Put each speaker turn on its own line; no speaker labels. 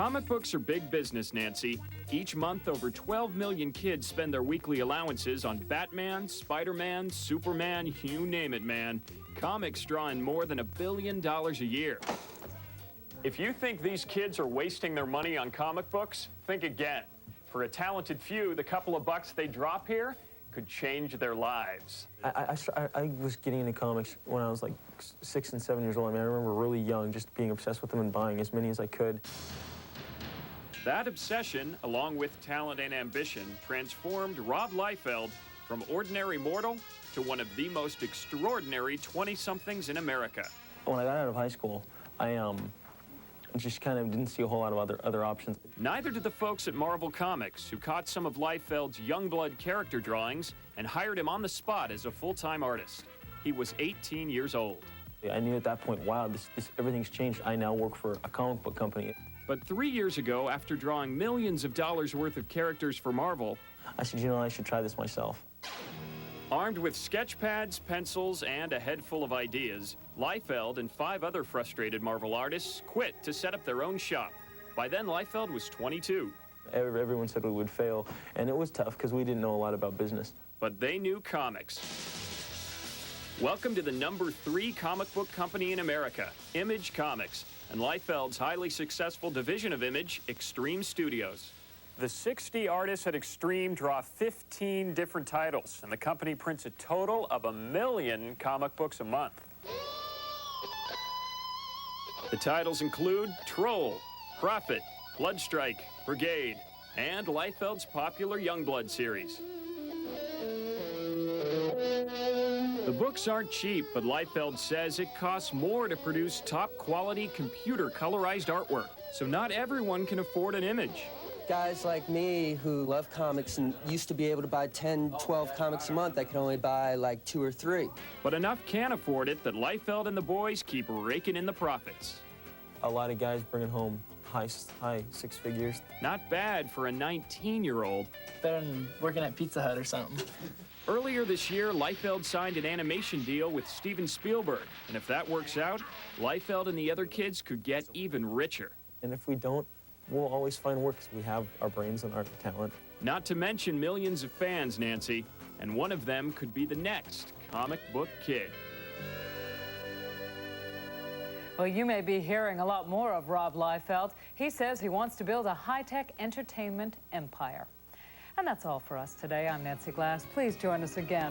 Comic books are big business, Nancy. Each month, over 12 million kids spend their weekly allowances on Batman, Spider-Man, Superman, you name it, man. Comics draw in more than $1 billion a year. If you think these kids are wasting their money on comic books, think again. For a talented few, the couple of bucks they drop here could change their lives.
I was getting into comics when I was like 6 and 7 years old. I mean, I remember really young, just being obsessed with them and buying as many as I could.
That obsession, along with talent and ambition, transformed Rob Liefeld from ordinary mortal to one of the most extraordinary 20-somethings in America.
When I got out of high school, I just kind of didn't see a whole lot of other options.
Neither did the folks at Marvel Comics, who caught some of Liefeld's Youngblood character drawings and hired him on the spot as a full-time artist. He was 18 years old.
I knew at that point, wow, everything's changed. I now work for a comic book company.
But 3 years ago, after drawing millions of dollars worth of characters for Marvel,
I said, you know, I should try this myself.
Armed with sketch pads, pencils, and a head full of ideas, Liefeld and 5 other frustrated Marvel artists quit to set up their own shop. By then, Liefeld was 22.
Everyone said we would fail, and it was tough because we didn't know a lot about business.
But they knew comics. Welcome to the #3 comic book company in America, Image Comics, and Liefeld's highly successful division of Image, Extreme Studios. The 60 artists at Extreme draw 15 different titles, and the company prints a total of 1 million comic books a month. The titles include Troll, Prophet, Bloodstrike, Brigade, and Liefeld's popular Youngblood series. The books aren't cheap, but Liefeld says it costs more to produce top-quality computer-colorized artwork, so not everyone can afford an Image.
Guys like me who love comics and used to be able to buy 10, 12 comics a month, I can only buy like 2 or 3.
But enough can afford it that Liefeld and the boys keep raking in the profits.
A lot of guys bringing home high 6 figures.
Not bad for a 19-year-old.
Better than working at Pizza Hut or something.
Earlier this year, Liefeld signed an animation deal with Steven Spielberg. And if that works out, Liefeld and the other kids could get even richer.
And if we don't, we'll always find work because we have our brains and our talent.
Not to mention millions of fans, Nancy. And one of them could be the next comic book kid.
Well, you may be hearing a lot more of Rob Liefeld. He says he wants to build a high-tech entertainment empire. And that's all for us today. I'm Nancy Glass. Please join us again.